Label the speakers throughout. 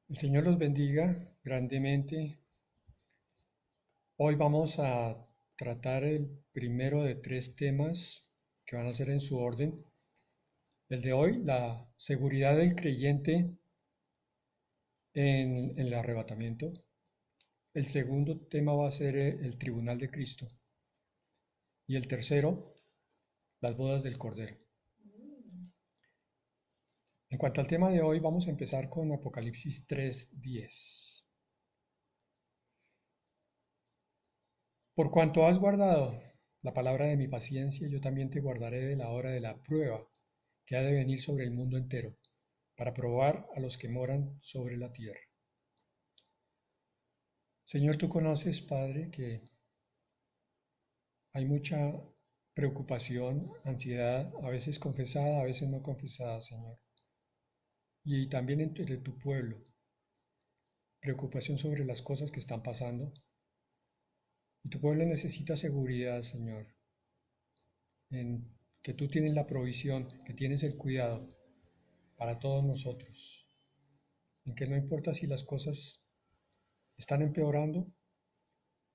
Speaker 1: El Señor los bendiga grandemente. Hoy vamos a tratar el primero de tres temas que van a ser en su orden. El de hoy, la seguridad del creyente en el arrebatamiento. El segundo tema va a ser el tribunal de Cristo. Y el tercero, las bodas del Cordero. En cuanto al tema de hoy, vamos a empezar con Apocalipsis 3:10. Por cuanto has guardado la palabra de mi paciencia, yo también te guardaré de la hora de la prueba que ha de venir sobre el mundo entero, para probar a los que moran sobre la tierra. Señor, tú conoces, Padre, que hay mucha preocupación, ansiedad, a veces confesada, a veces no confesada, Señor. Y también entre tu pueblo, preocupación sobre las cosas que están pasando. Y tu pueblo necesita seguridad, Señor, en que tú tienes la provisión, que tienes el cuidado para todos nosotros, en que no importa si las cosas están empeorando,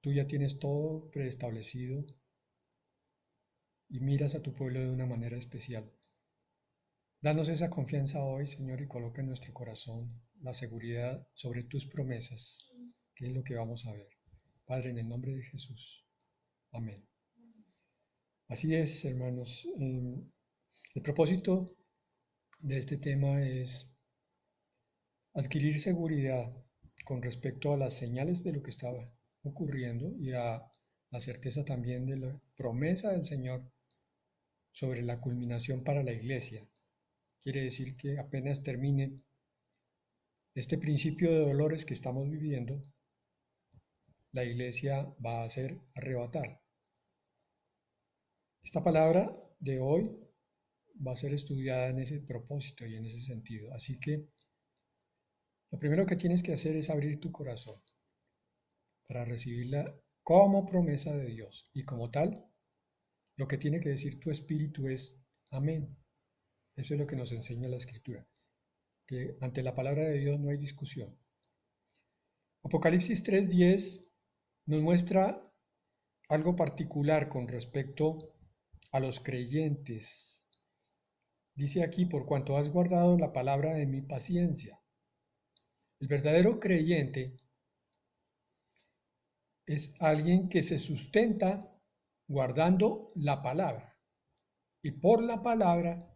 Speaker 1: tú ya tienes todo preestablecido y miras a tu pueblo de una manera especial. Danos esa confianza hoy, Señor, y coloca en nuestro corazón la seguridad sobre tus promesas, que es lo que vamos a ver. Padre, en el nombre de Jesús. Amén. Así es, hermanos. El propósito de este tema es adquirir seguridad con respecto a las señales de lo que estaba ocurriendo y a la certeza también de la promesa del Señor sobre la culminación para la iglesia. Quiere decir que apenas termine este principio de dolores que estamos viviendo, la iglesia va a ser arrebatada. Esta palabra de hoy va a ser estudiada en ese propósito y en ese sentido. Así que lo primero que tienes que hacer es abrir tu corazón para recibirla como promesa de Dios. Y como tal, lo que tiene que decir tu espíritu es amén. Eso es lo que nos enseña la Escritura, que ante la palabra de Dios no hay discusión. Apocalipsis 3:10 nos muestra algo particular con respecto a los creyentes. Dice aquí, por cuanto has guardado la palabra de mi paciencia. El verdadero creyente es alguien que se sustenta guardando la palabra. Y por la palabra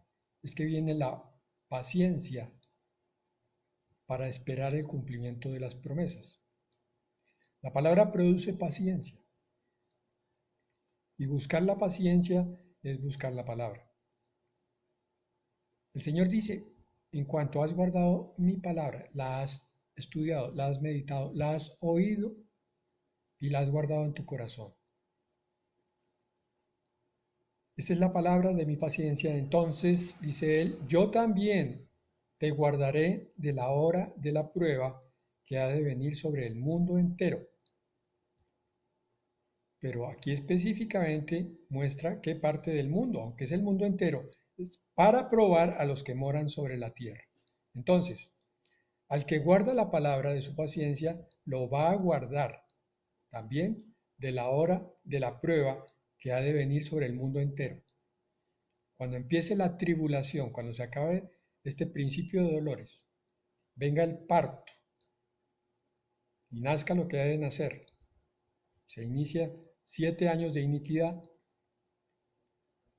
Speaker 1: es que viene la paciencia para esperar el cumplimiento de las promesas. La palabra produce paciencia. Y buscar la paciencia es buscar la palabra. El Señor dice, en cuanto has guardado mi palabra, la has estudiado, la has meditado, la has oído y la has guardado en tu corazón. Esa es la palabra de mi paciencia. Entonces, dice él, yo también te guardaré de la hora de la prueba que ha de venir sobre el mundo entero. Pero aquí específicamente muestra qué parte del mundo, aunque es el mundo entero, es para probar a los que moran sobre la tierra. Entonces, al que guarda la palabra de su paciencia, lo va a guardar también de la hora de la prueba que ha de venir sobre el mundo entero. Cuando empiece la tribulación, cuando se acabe este principio de dolores, venga el parto y nazca lo que ha de nacer, se inicia 7 años de iniquidad.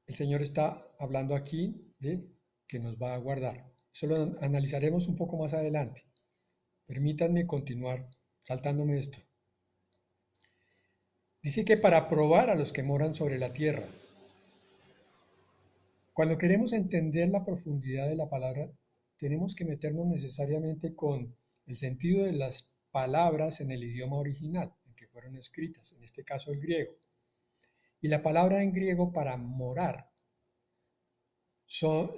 Speaker 1: El Señor está hablando aquí de que nos va a guardar. Eso lo analizaremos un poco más adelante. Permítanme continuar saltándome esto. Dice que para probar a los que moran sobre la tierra. Cuando queremos entender la profundidad de la palabra, tenemos que meternos necesariamente con el sentido de las palabras en el idioma original en que fueron escritas, en este caso el griego. Y la palabra en griego para morar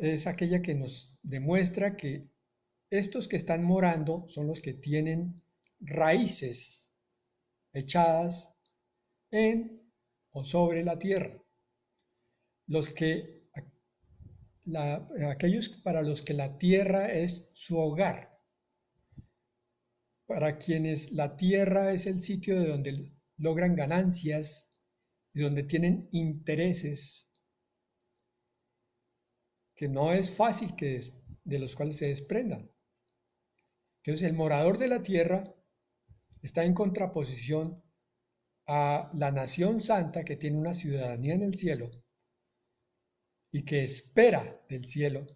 Speaker 1: es aquella que nos demuestra que estos que están morando son los que tienen raíces echadas en o sobre la tierra. Los que, aquellos para los que la tierra es su hogar. para quienes la tierra es el sitio de donde logran ganancias y donde tienen intereses que no es fácil de los cuales se desprendan. Entonces el morador de la tierra está en contraposición a la nación santa que tiene una ciudadanía en el cielo y que espera del cielo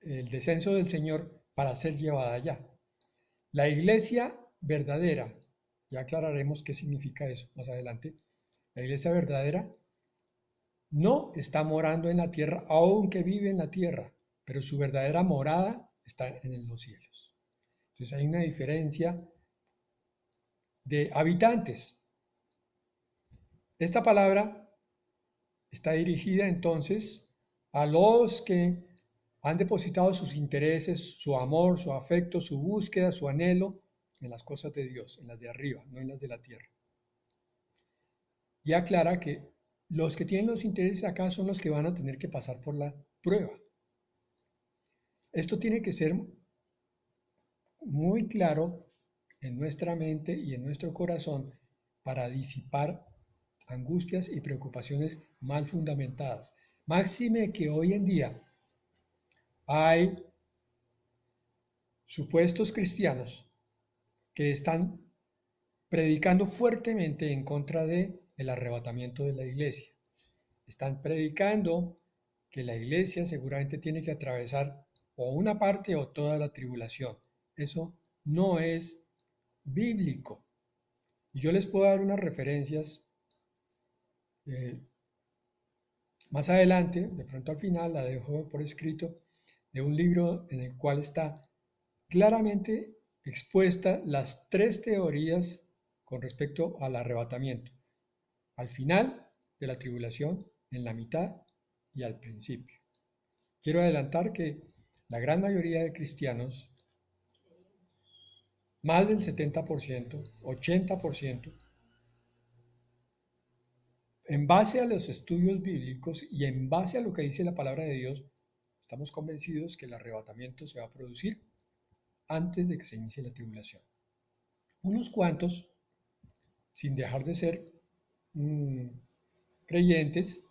Speaker 1: el descenso del Señor para ser llevada allá. La iglesia verdadera, ya aclararemos qué significa eso más adelante, la iglesia verdadera no está morando en la tierra, aunque vive en la tierra, pero su verdadera morada está en los cielos. Entonces hay una diferencia de habitantes. Esta palabra está dirigida entonces a los que han depositado sus intereses, su amor, su afecto, su búsqueda, su anhelo en las cosas de Dios, en las de arriba, no en las de la tierra. Y aclara que los que tienen los intereses acá son los que van a tener que pasar por la prueba. Esto tiene que ser muy claro en nuestra mente y en nuestro corazón para disipar angustias y preocupaciones mal fundamentadas. Máxime que hoy en día hay supuestos cristianos que están predicando fuertemente en contra de el arrebatamiento de la iglesia. Están predicando que la iglesia seguramente tiene que atravesar o una parte o toda la tribulación. Eso no es bíblico. Y yo les puedo dar unas referencias eh, más adelante, de pronto al final la dejo por escrito, de un libro en el cual está claramente expuesta las tres teorías con respecto al arrebatamiento. Al final de la tribulación, en la mitad y al principio. Quiero adelantar que la gran mayoría de cristianos, más del 70%, 80%, en base a los estudios bíblicos y en base a lo que dice la palabra de Dios, estamos convencidos que el arrebatamiento se va a producir antes de que se inicie la tribulación. Unos cuantos, sin dejar de ser creyentes,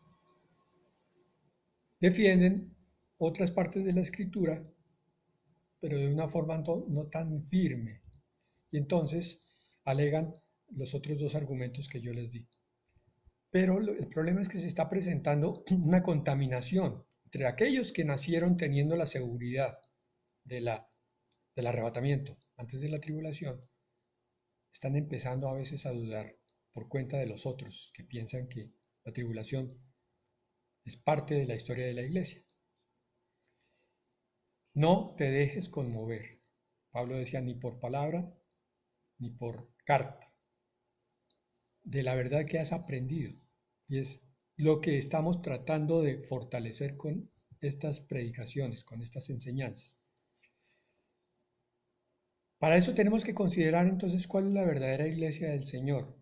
Speaker 1: defienden otras partes de la escritura, pero de una forma no tan firme. Y entonces alegan los otros dos argumentos que yo les di. Pero el problema es que se está presentando una contaminación entre aquellos que nacieron teniendo la seguridad de del arrebatamiento antes de la tribulación, están empezando a veces a dudar por cuenta de los otros que piensan que la tribulación es parte de la historia de la iglesia. No te dejes conmover. Pablo decía, ni por palabra, ni por carta, de la verdad que has aprendido. Y es lo que estamos tratando de fortalecer con estas predicaciones, con estas enseñanzas. Para eso tenemos que considerar entonces cuál es la verdadera iglesia del Señor,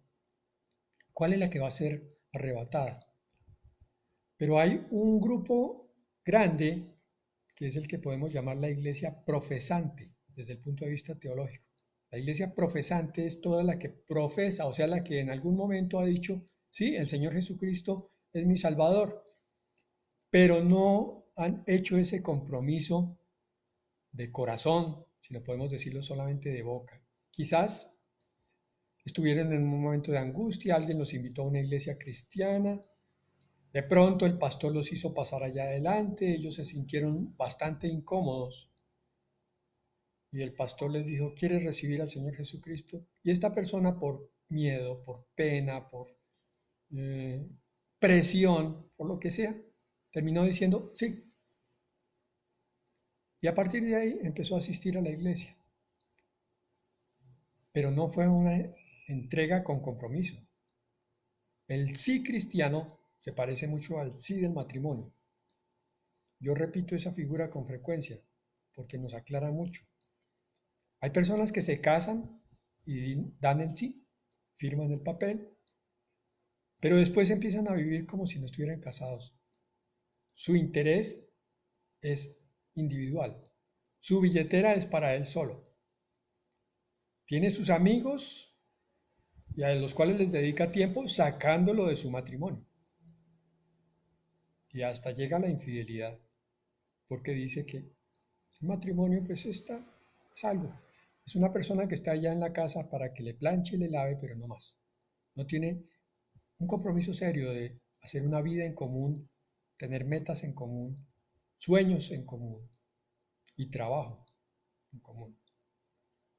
Speaker 1: cuál es la que va a ser arrebatada. Pero hay un grupo grande que es el que podemos llamar la iglesia profesante desde el punto de vista teológico. La iglesia profesante es toda la que profesa, o sea, la que en algún momento ha dicho, sí, el Señor Jesucristo es mi Salvador, pero no han hecho ese compromiso de corazón, si no podemos decirlo solamente de boca. Quizás estuvieron en un momento de angustia, alguien los invitó a una iglesia cristiana, de pronto el pastor los hizo pasar allá adelante, ellos se sintieron bastante incómodos y el pastor les dijo, ¿quieres recibir al Señor Jesucristo? Y esta persona por miedo, por pena, por presión, por lo que sea, terminó diciendo sí. Y a partir de ahí empezó a asistir a la iglesia. Pero no fue una entrega con compromiso. El sí cristiano se parece mucho al sí del matrimonio. Yo repito esa figura con frecuencia porque nos aclara mucho. Hay personas que se casan y dan el sí, firman el papel, pero después empiezan a vivir como si no estuvieran casados. Su interés es individual. Su billetera es para él solo. Tiene sus amigos y a los cuales les dedica tiempo sacándolo de su matrimonio. Y hasta llega a la infidelidad, porque dice que el matrimonio pues es algo. Es una persona que está allá en la casa para que le planche y le lave, pero no más. No tiene un compromiso serio de hacer una vida en común, tener metas en común, sueños en común y trabajo en común.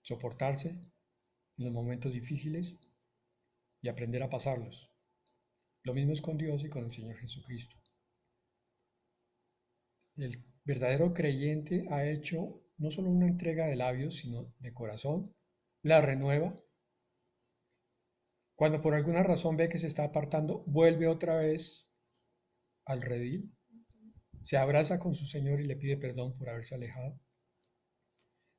Speaker 1: Soportarse en los momentos difíciles y aprender a pasarlos. Lo mismo es con Dios y con el Señor Jesucristo. El verdadero creyente ha hecho no solo una entrega de labios, sino de corazón, la renueva. Cuando por alguna razón ve que se está apartando, vuelve otra vez al redil, se abraza con su Señor y le pide perdón por haberse alejado.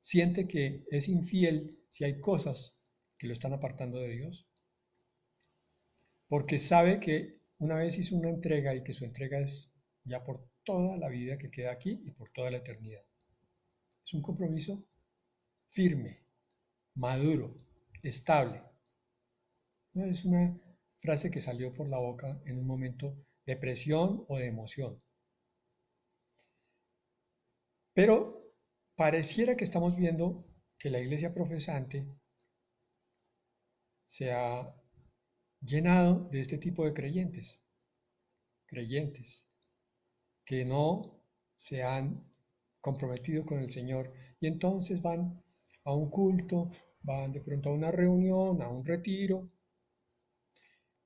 Speaker 1: Siente que es infiel si hay cosas que lo están apartando de Dios, porque sabe que una vez hizo una entrega y que su entrega es ya por toda la vida que queda aquí y por toda la eternidad. Es un compromiso firme, maduro, estable. No es una frase que salió por la boca en un momento de presión o de emoción. Pero pareciera que estamos viendo que la iglesia profesante se ha llenado de este tipo de creyentes que no se han comprometido con el Señor y entonces van a un culto, van de pronto a una reunión, a un retiro,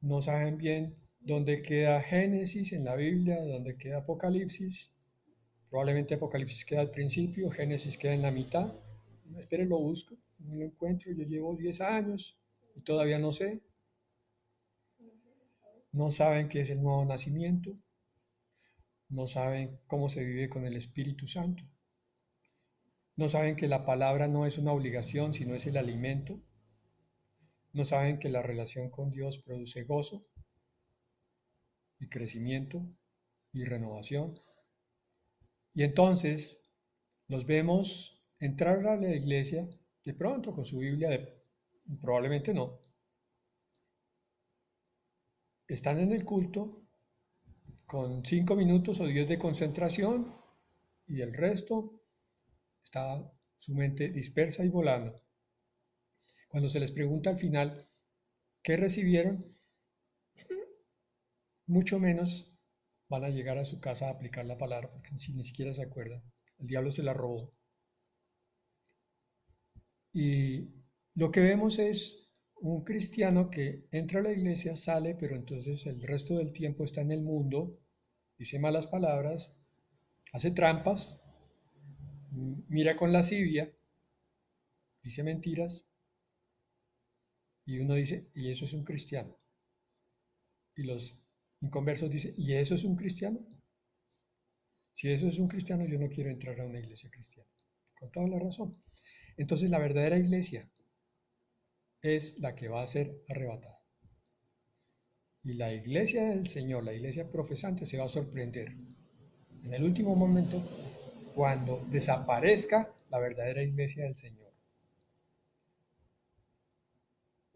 Speaker 1: no saben bien dónde queda Génesis en la Biblia, dónde queda Apocalipsis. Probablemente Apocalipsis queda al principio, Génesis queda en la mitad. Espere, lo busco, no lo encuentro. Yo llevo 10 años y todavía no sé. No saben qué es el nuevo nacimiento. No saben cómo se vive con el Espíritu Santo. No saben que la palabra no es una obligación, sino es el alimento. No saben que la relación con Dios produce gozo y crecimiento y renovación. Y entonces los vemos entrar a la iglesia de pronto con su Biblia, probablemente no. Están en el culto con 5 minutos o 10 de concentración y el resto está su mente dispersa y volando. Cuando se les pregunta al final qué recibieron, mucho menos van a llegar a su casa a aplicar la palabra porque ni siquiera se acuerdan. El diablo se la robó. Y lo que vemos es un cristiano que entra a la iglesia, sale, pero entonces el resto del tiempo está en el mundo, dice malas palabras, hace trampas, mira con lascivia, dice mentiras, y uno dice, y eso es un cristiano. Y los inconversos dicen, ¿y eso es un cristiano? Si eso es un cristiano, yo no quiero entrar a una iglesia cristiana. Con toda la razón. Entonces la verdadera iglesia es la que va a ser arrebatada. Y la iglesia del Señor, la iglesia profesante, se va a sorprender en el último momento cuando desaparezca la verdadera iglesia del Señor.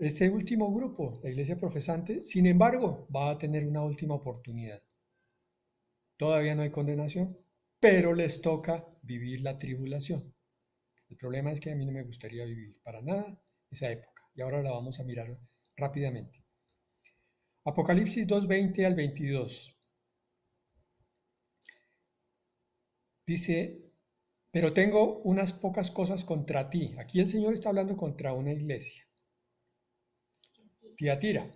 Speaker 1: Este último grupo, la iglesia profesante, sin embargo, va a tener una última oportunidad. Todavía no hay condenación, pero les toca vivir la tribulación. El problema es que a mí no me gustaría vivir para nada esa época. Y ahora la vamos a mirar rápidamente. Apocalipsis 2:20 al 22. Dice, pero tengo unas pocas cosas contra ti. Aquí el Señor está hablando contra una iglesia. Tiatira,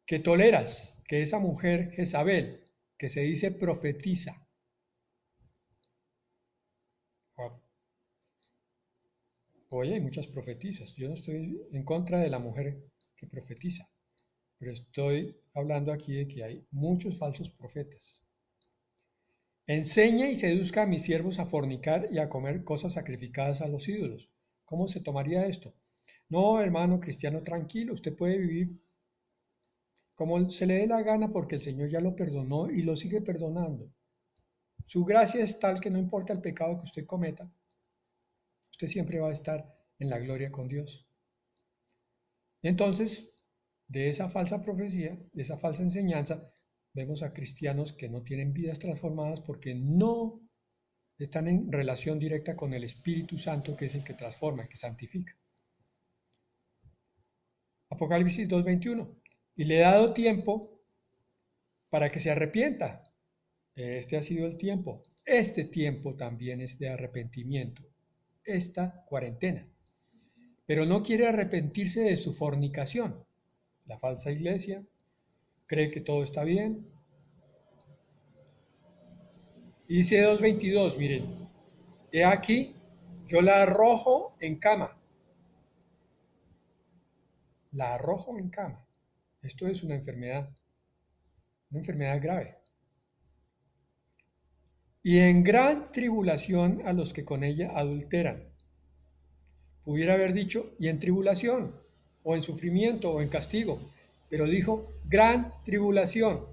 Speaker 1: que toleras que esa mujer Jezabel, que se dice profetiza. Oye, hay muchas profetizas. Yo no estoy en contra de la mujer que profetiza, pero estoy hablando aquí de que hay muchos falsos profetas. Enseña y seduzca a mis siervos a fornicar y a comer cosas sacrificadas a los ídolos. ¿Cómo se tomaría esto? No, hermano cristiano, tranquilo, usted puede vivir como se le dé la gana porque el Señor ya lo perdonó y lo sigue perdonando. Su gracia es tal que no importa el pecado que usted cometa, usted siempre va a estar en la gloria con Dios. Entonces, de esa falsa profecía, de esa falsa enseñanza, vemos a cristianos que no tienen vidas transformadas porque no están en relación directa con el Espíritu Santo, que es el que transforma, el que santifica. Apocalipsis 2:21. Y le he dado tiempo para que se arrepienta. Este ha sido el tiempo. Este tiempo también es de arrepentimiento. Esta cuarentena. Pero no quiere arrepentirse de su fornicación. La falsa iglesia cree que todo está bien. Y dice 2:22, miren, he aquí, yo la arrojo en cama. La arrojo en cama. Esto es una enfermedad grave. Y en gran tribulación a los que con ella adulteran. Pudiera haber dicho, y en tribulación, o en sufrimiento, o en castigo, pero dijo, gran tribulación.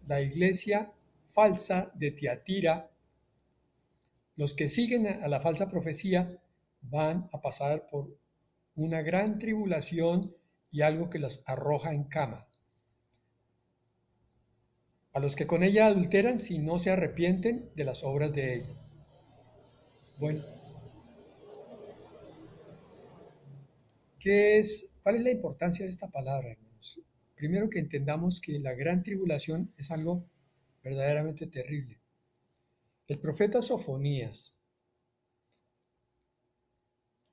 Speaker 1: La iglesia falsa de Tiatira, los que siguen a la falsa profecía, van a pasar por una gran tribulación y algo que los arroja en cama. A los que con ella adulteran si no se arrepienten de las obras de ella. Bueno, ¿cuál es la importancia de esta palabra, hermanos? Primero que entendamos que la gran tribulación es algo verdaderamente terrible. El profeta Sofonías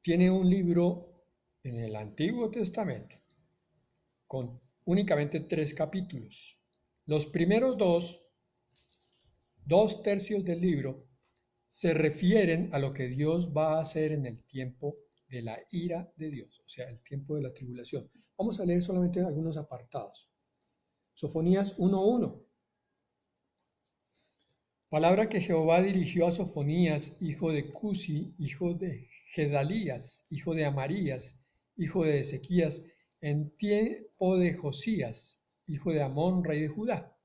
Speaker 1: tiene un libro en el Antiguo Testamento con únicamente 3 capítulos. Los primeros dos tercios del libro, se refieren a lo que Dios va a hacer en el tiempo de la ira de Dios, o sea, el tiempo de la tribulación. Vamos a leer solamente algunos apartados. Sofonías 1:1. Palabra que Jehová dirigió a Sofonías, hijo de Cusi, hijo de Gedalías, hijo de Amarías, hijo de Ezequías, en tiempo de Josías, hijo de Amón, rey de Judá.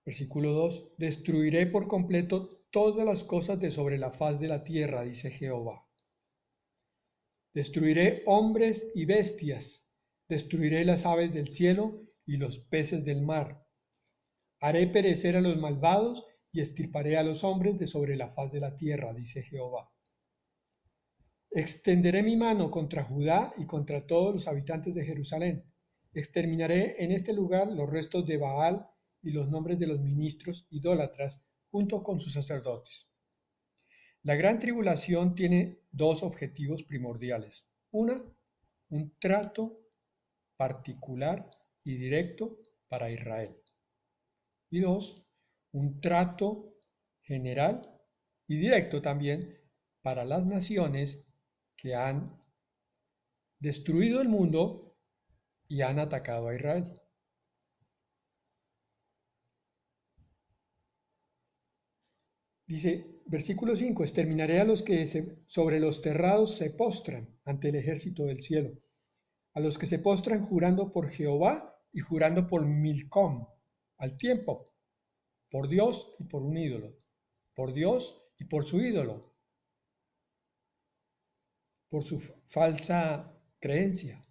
Speaker 1: Versículo 2. Destruiré por completo todas las cosas de sobre la faz de la tierra, dice Jehová. Destruiré hombres y bestias, destruiré las aves del cielo y los peces del mar. Haré perecer a los malvados y extirparé a los hombres de sobre la faz de la tierra, dice Jehová. Extenderé mi mano contra Judá y contra todos los habitantes de Jerusalén. Exterminaré en este lugar los restos de Baal y los nombres de los ministros idólatras junto con sus sacerdotes. La gran tribulación tiene 2 objetivos primordiales. Una, un trato particular y directo para Israel. Y 2, un trato general y directo también para las naciones que han destruido el mundo y han atacado a Israel. Dice, versículo 5, exterminaré a los que sobre los terrados se postran ante el ejército del cielo, a los que se postran jurando por Jehová y jurando por Milcom, al tiempo, por Dios y por un ídolo, por Dios y por su ídolo, por su falsa creencia.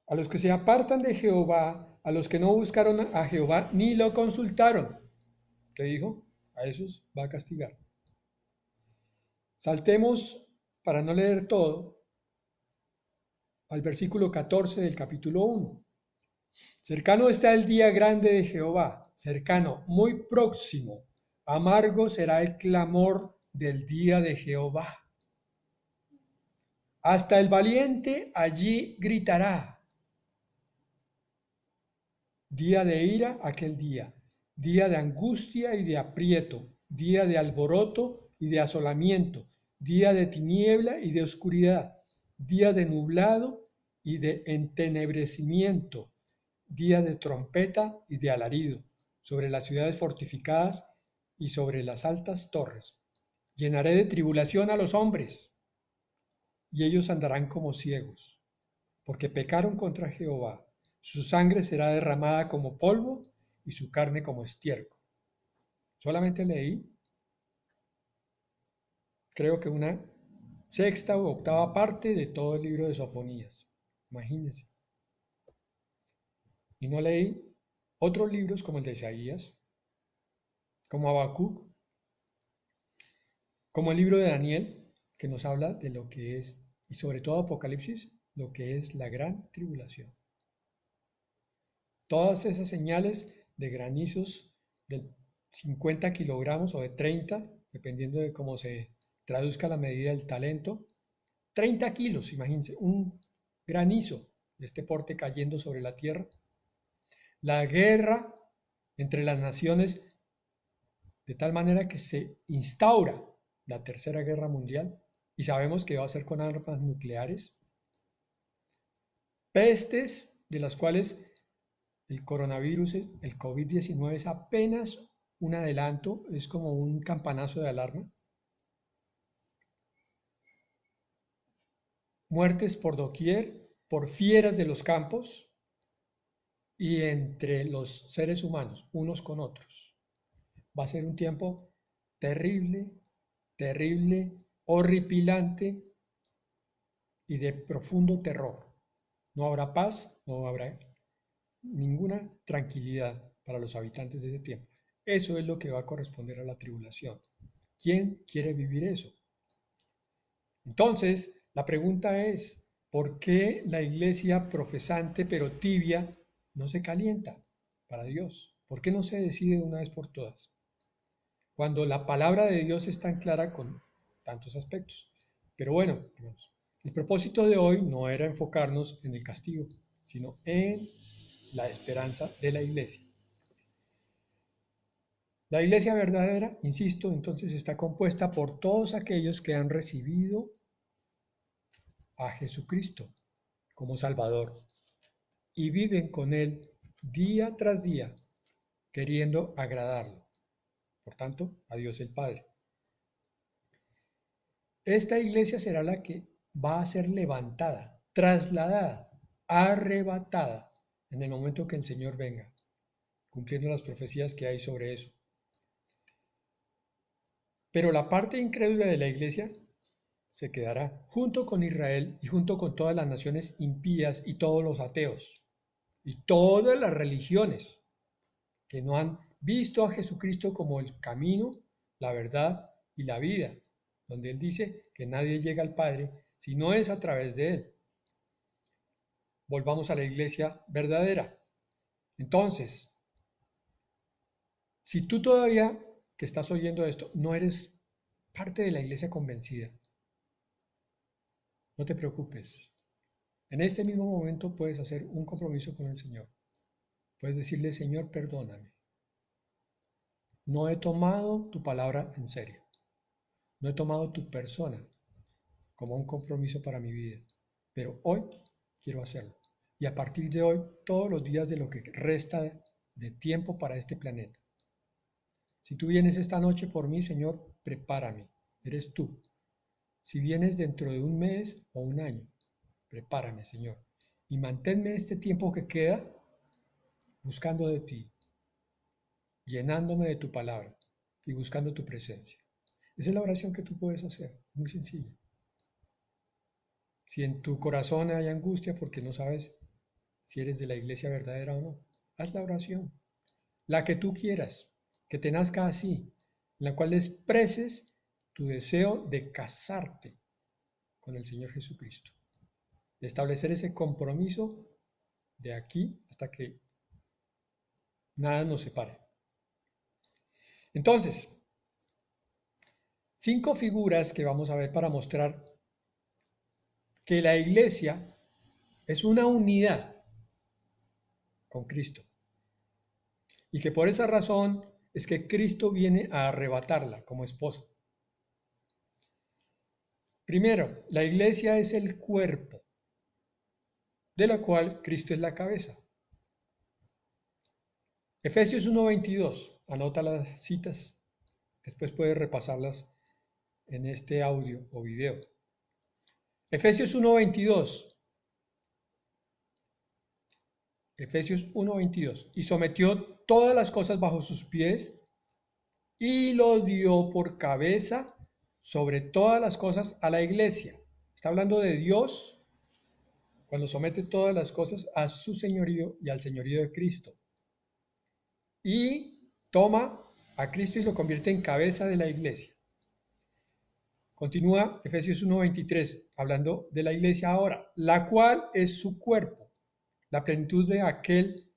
Speaker 1: A los que se apartan de Jehová, a los que no buscaron a Jehová ni lo consultaron. ¿Qué dijo? A esos va a castigar. Saltemos, para no leer todo, al versículo 14 del capítulo 1. Cercano está el día grande de Jehová, cercano, muy próximo. Amargo será el clamor del día de Jehová. Hasta el valiente allí gritará. Día de ira aquel día de angustia y de aprieto, día de alboroto y de asolamiento, día de tiniebla y de oscuridad, día de nublado y de entenebrecimiento, día de trompeta y de alarido, sobre las ciudades fortificadas y sobre las altas torres. Llenaré de tribulación a los hombres, y ellos andarán como ciegos, porque pecaron contra Jehová. Su sangre será derramada como polvo y su carne como estiércol. Solamente leí, creo que una sexta o octava parte de todo el libro de Sofonías. Imagínense. Y no leí otros libros como el de Isaías, como Habacuc, como el libro de Daniel, que nos habla de lo que es, y sobre todo Apocalipsis, lo que es la gran tribulación. Todas esas señales de granizos de 50 kilogramos o de 30, dependiendo de cómo se traduzca la medida del talento, 30 kilos, imagínense, un granizo de este porte cayendo sobre la tierra. La guerra entre las naciones, de tal manera que se instaura la Tercera Guerra Mundial, y sabemos que va a ser con armas nucleares. Pestes de las cuales el coronavirus, el COVID-19 es apenas un adelanto, es como un campanazo de alarma. Muertes por doquier, por fieras de los campos y entre los seres humanos, unos con otros. Va a ser un tiempo terrible, terrible, horripilante y de profundo terror. No habrá paz, no habrá ninguna tranquilidad para los habitantes de ese tiempo. Eso es lo que va a corresponder a la tribulación. ¿Quién quiere vivir eso? Entonces, la pregunta es, ¿por qué la iglesia profesante pero tibia no se calienta para Dios? ¿Por qué no se decide de una vez por todas? Cuando la palabra de Dios es tan clara con tantos aspectos. Pero bueno, el propósito de hoy no era enfocarnos en el castigo, sino en la esperanza de la iglesia. La iglesia verdadera, insisto, entonces está compuesta por todos aquellos que han recibido a Jesucristo como Salvador y viven con Él día tras día, queriendo agradarlo. Por tanto, a Dios el Padre. Esta iglesia será la que va a ser levantada, trasladada, arrebatada en el momento que el Señor venga, cumpliendo las profecías que hay sobre eso. Pero la parte incrédula de la iglesia se quedará junto con Israel y junto con todas las naciones impías y todos los ateos y todas las religiones que no han visto a Jesucristo como el camino, la verdad y la vida, donde Él dice que nadie llega al Padre si no es a través de Él. Volvamos a la iglesia verdadera. Entonces, si tú todavía que estás oyendo esto no eres parte de la iglesia convencida, no te preocupes. En este mismo momento puedes hacer un compromiso con el Señor. Puedes decirle, Señor, perdóname. No he tomado tu palabra en serio. No he tomado tu persona como un compromiso para mi vida. Pero hoy quiero hacerlo. Y a partir de hoy, todos los días de lo que resta de tiempo para este planeta. Si tú vienes esta noche por mí, Señor, prepárame. Eres tú. Si vienes dentro de un mes o un año, prepárame, Señor. Y manténme este tiempo que queda buscando de ti, llenándome de tu palabra y buscando tu presencia. Esa es la oración que tú puedes hacer, muy sencilla. Si en tu corazón hay angustia porque no sabes si eres de la iglesia verdadera o no, haz la oración, la que tú quieras, que te nazca así, en la cual expreses tu deseo de casarte con el Señor Jesucristo, de establecer ese compromiso de aquí hasta que nada nos separe. Entonces, 5 figuras que vamos a ver para mostrar que la iglesia es una unidad con Cristo y que por esa razón es que Cristo viene a arrebatarla como esposa. Primero, la iglesia es el cuerpo, de la cual Cristo es la cabeza. Efesios 1:22, anota las citas, después puedes repasarlas en este audio o video. Efesios 1:22. Efesios 1:22. Y sometió todas las cosas bajo sus pies y lo dio por cabeza sobre todas las cosas a la iglesia. Está hablando de Dios cuando somete todas las cosas a su señorío y al señorío de Cristo. Y toma a Cristo y lo convierte en cabeza de la iglesia. Continúa Efesios 1:23, hablando de la iglesia ahora, la cual es su cuerpo, la plenitud de aquel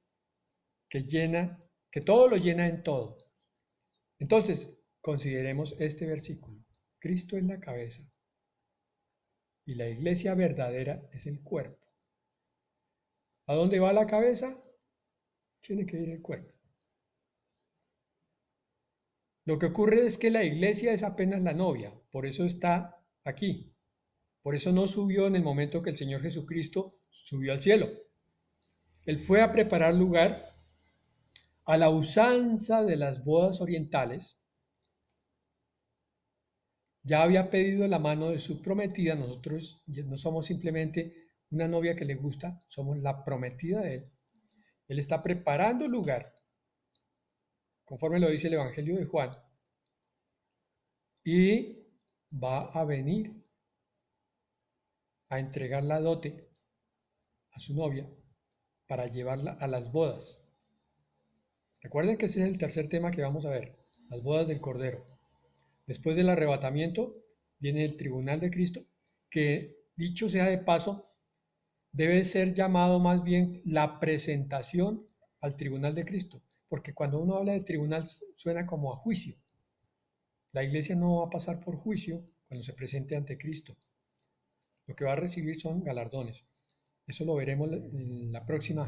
Speaker 1: que llena, que todo lo llena en todo. Entonces, consideremos este versículo. Cristo es la cabeza y la iglesia verdadera es el cuerpo. ¿A dónde va la cabeza? Tiene que ir el cuerpo. Lo que ocurre es que la iglesia es apenas la novia, por eso está aquí. Por eso no subió en el momento que el Señor Jesucristo subió al cielo. Él fue a preparar lugar a la usanza de las bodas orientales. Ya había pedido la mano de su prometida. Nosotros no somos simplemente una novia que le gusta, somos la prometida de él. Él está preparando lugar, conforme lo dice el Evangelio de Juan, y va a venir a entregar la dote a su novia para llevarla a las bodas. Recuerden que ese es el tercer tema que vamos a ver, las bodas del Cordero. Después del arrebatamiento viene el tribunal de Cristo, que dicho sea de paso, debe ser llamado más bien la presentación al tribunal de Cristo, porque cuando uno habla de tribunal suena como a juicio. La iglesia no va a pasar por juicio cuando se presente ante Cristo. Lo que va a recibir son galardones. Eso lo veremos en el próximo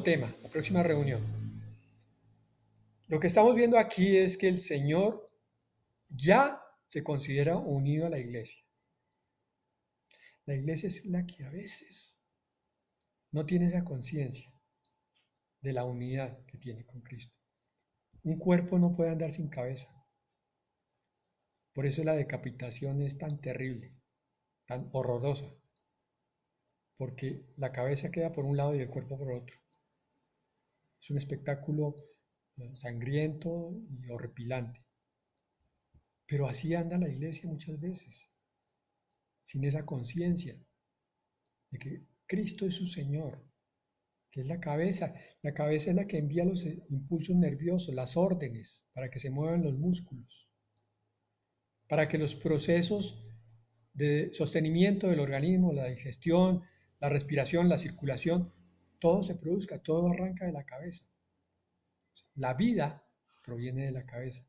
Speaker 1: tema, la próxima reunión. Lo que estamos viendo aquí es que el Señor ya se considera unido a la iglesia. La iglesia es la que a veces no tiene esa conciencia de la unidad que tiene con Cristo. Un cuerpo no puede andar sin cabeza. Por eso la decapitación es tan terrible, tan horrorosa, porque la cabeza queda por un lado y el cuerpo por otro. Es un espectáculo sangriento y horripilante. Pero así anda la iglesia muchas veces, sin esa conciencia de que Cristo es su Señor, que es la cabeza. La cabeza es la que envía los impulsos nerviosos, las órdenes, para que se muevan los músculos, para que los procesos de sostenimiento del organismo, la digestión, la respiración, la circulación, todo se produzca, todo arranca de la cabeza. La vida proviene de la cabeza.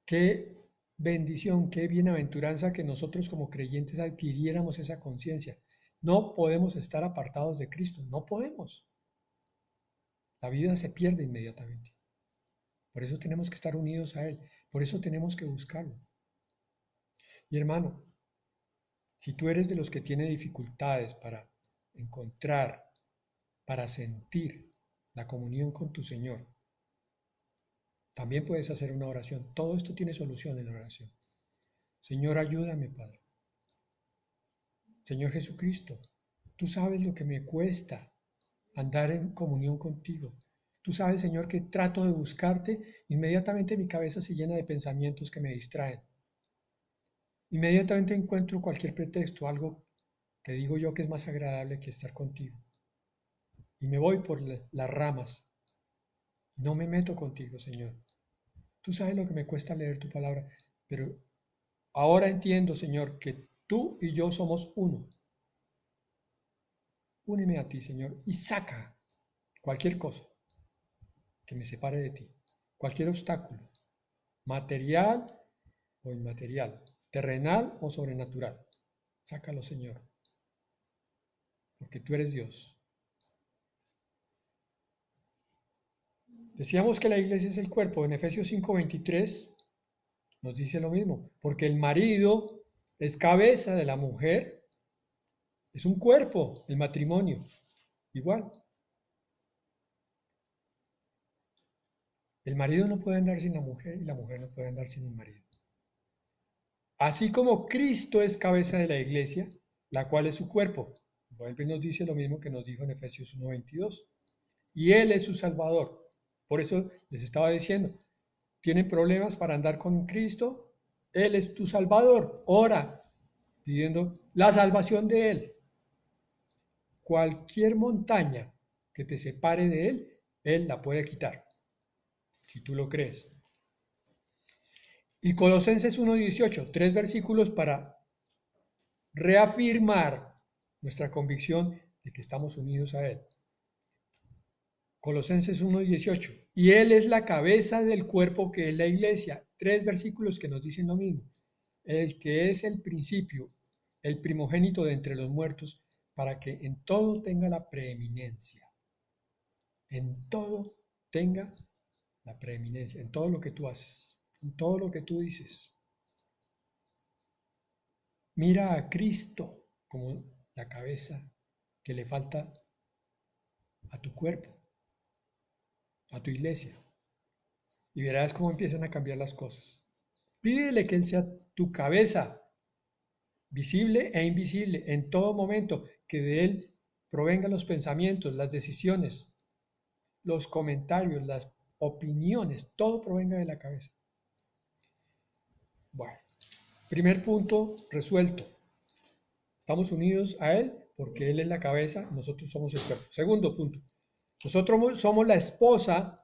Speaker 1: Qué bendición, qué bienaventuranza que nosotros como creyentes adquiriéramos esa conciencia. No podemos estar apartados de Cristo, no podemos. La vida se pierde inmediatamente. Por eso tenemos que estar unidos a Él, por eso tenemos que buscarlo. Y hermano, si tú eres de los que tiene dificultades para encontrar, para sentir la comunión con tu Señor, también puedes hacer una oración. Todo esto tiene solución en la oración. Señor, ayúdame, Padre. Señor Jesucristo, tú sabes lo que me cuesta andar en comunión contigo. Tú sabes, Señor, que trato de buscarte, inmediatamente mi cabeza se llena de pensamientos que me distraen. Inmediatamente encuentro cualquier pretexto, algo que digo yo que es más agradable que estar contigo. Y me voy por las ramas. No me meto contigo, Señor. Tú sabes lo que me cuesta leer tu palabra, pero ahora entiendo, Señor, que tú y yo somos uno. Úneme a ti, Señor, y saca cualquier cosa que me separe de ti, cualquier obstáculo, material o inmaterial, terrenal o sobrenatural. Sácalo, Señor, porque tú eres Dios. Decíamos que la iglesia es el cuerpo. En Efesios 5:23 nos dice lo mismo, porque el marido es cabeza de la mujer, es un cuerpo, el matrimonio, igual. El marido no puede andar sin la mujer y la mujer no puede andar sin el marido. Así como Cristo es cabeza de la iglesia, la cual es su cuerpo. Vuelve y nos dice lo mismo que nos dijo en Efesios 1:22. Y Él es su Salvador. Por eso les estaba diciendo, tienen problemas para andar con Cristo, Él es tu Salvador. Ora pidiendo la salvación de Él. Cualquier montaña que te separe de Él, Él la puede quitar, si tú lo crees. Y Colosenses 1:18, 3 versículos para reafirmar nuestra convicción de que estamos unidos a Él. Colosenses 1:18, y Él es la cabeza del cuerpo que es la iglesia. 3 versículos que nos dicen lo mismo. El que es el principio, el primogénito de entre los muertos, para que en todo tenga la preeminencia. En todo tenga la preeminencia, en todo lo que tú haces, en todo lo que tú dices. Mira a Cristo como la cabeza que le falta a tu cuerpo, a tu iglesia, y verás cómo empiezan a cambiar las cosas. Pídele que Él sea tu cabeza, visible e invisible, en todo momento, que de Él provengan los pensamientos, las decisiones, los comentarios, las opiniones, todo provenga de la cabeza. Bueno, primer punto resuelto. Estamos unidos a Él porque Él es la cabeza, nosotros somos el cuerpo. Segundo punto, nosotros somos la esposa,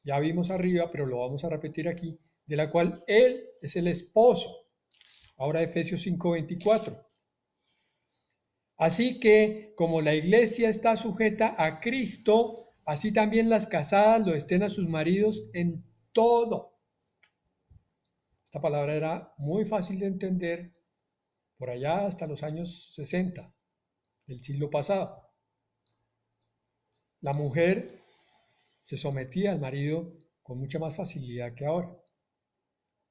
Speaker 1: ya vimos arriba, pero lo vamos a repetir aquí, de la cual Él es el esposo. Ahora Efesios 5:24. Así que como la iglesia está sujeta a Cristo, así también las casadas lo estén a sus maridos en todo. Esta palabra era muy fácil de entender por allá hasta los años 60 del siglo pasado. La mujer se sometía al marido con mucha más facilidad que ahora.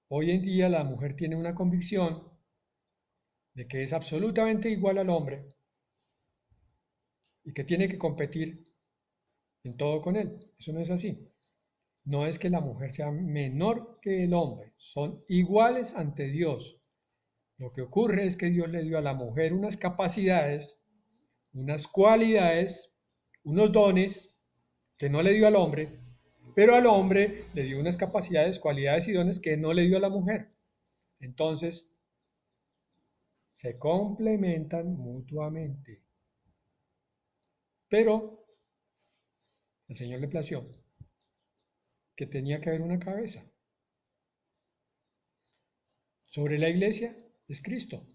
Speaker 1: Hoy en día la mujer tiene una convicción de que es absolutamente igual al hombre y que tiene que competir en todo con él. Eso no es así. No es que la mujer sea menor que el hombre, son iguales ante Dios. Lo que ocurre es que Dios le dio a la mujer unas capacidades, unas cualidades, unos dones que no le dio al hombre, pero al hombre le dio unas capacidades, cualidades y dones que no le dio a la mujer. Entonces, se complementan mutuamente. Pero al Señor le plació que tenía que haber una cabeza. Sobre la iglesia es Cristo.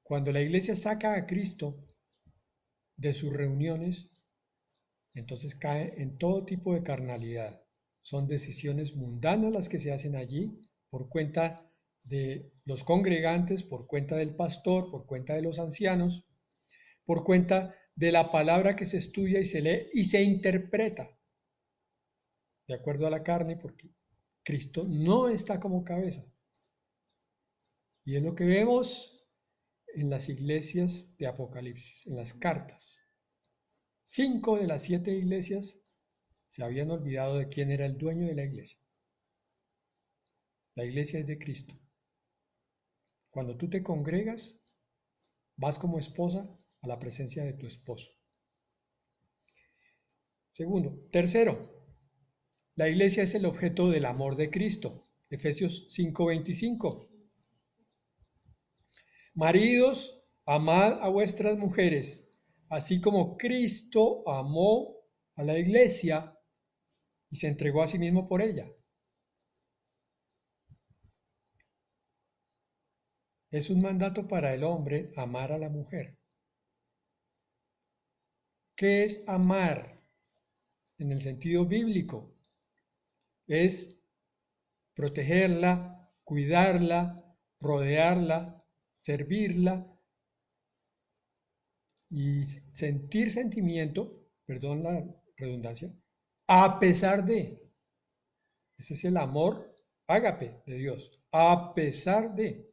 Speaker 1: Cuando la iglesia saca a Cristo de sus reuniones, entonces cae en todo tipo de carnalidad. Son decisiones mundanas las que se hacen allí por cuenta de los congregantes, por cuenta del pastor, por cuenta de los ancianos, por cuenta de la palabra que se estudia y se lee y se interpreta de acuerdo a la carne, porque Cristo no está como cabeza. Y es lo que vemos en las iglesias de Apocalipsis, en las cartas. 5 de las 7 iglesias se habían olvidado de quién era el dueño de la iglesia. La iglesia es de Cristo. Cuando tú te congregas, vas como esposa a la presencia de tu esposo. Segundo. Tercero, la iglesia es el objeto del amor de Cristo. Efesios 5:25. Maridos, amad a vuestras mujeres, así como Cristo amó a la iglesia y se entregó a sí mismo por ella. Es un mandato para el hombre amar a la mujer. ¿Qué es amar en el sentido bíblico? Es protegerla, cuidarla, rodearla, servirla y sentir sentimiento, perdón la redundancia, a pesar de. Ese es el amor ágape de Dios, a pesar de.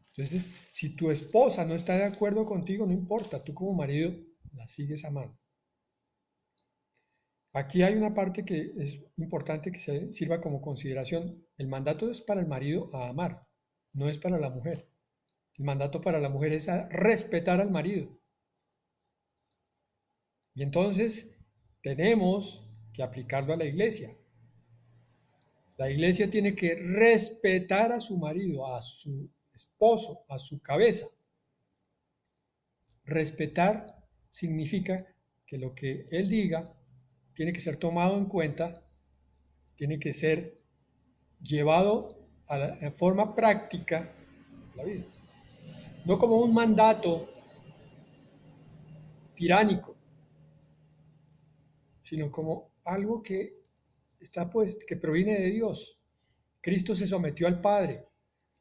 Speaker 1: Entonces, si tu esposa no está de acuerdo contigo, no importa, tú como marido la sigues amando. Aquí hay una parte que es importante que se sirva como consideración. El mandato es para el marido a amar, no es para la mujer. El mandato para la mujer es a respetar al marido. Y entonces tenemos que aplicarlo a la iglesia. La iglesia tiene que respetar a su marido, a su esposo, a su cabeza. Respetar significa que lo que él diga tiene que ser tomado en cuenta, tiene que ser llevado a la forma práctica de la vida. No como un mandato tiránico, sino como algo que está pues que proviene de Dios. Cristo se sometió al Padre,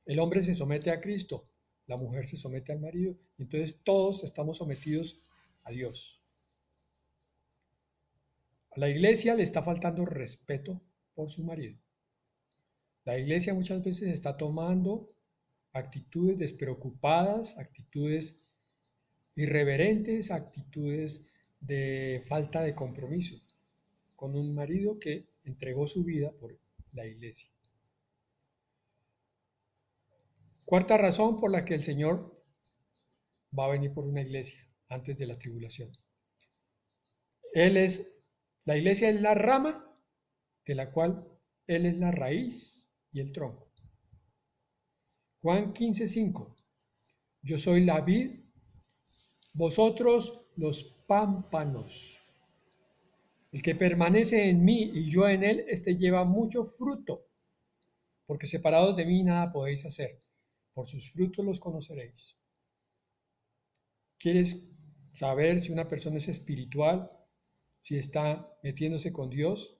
Speaker 1: el hombre se somete a Cristo, la mujer se somete al marido, entonces todos estamos sometidos a Dios. A la iglesia le está faltando respeto por su marido. La iglesia muchas veces está tomando actitudes despreocupadas, actitudes irreverentes, actitudes de falta de compromiso con un marido que entregó su vida por la iglesia. Cuarta razón por la que el Señor va a venir por una iglesia antes de la tribulación. La iglesia es la rama de la cual Él es la raíz y el tronco. Juan 15:5. Yo soy la vid, vosotros los pámpanos. El que permanece en mí y yo en él, este lleva mucho fruto, porque separados de mí nada podéis hacer. Por sus frutos los conoceréis. ¿Quieres saber si una persona es espiritual? Si está metiéndose con Dios,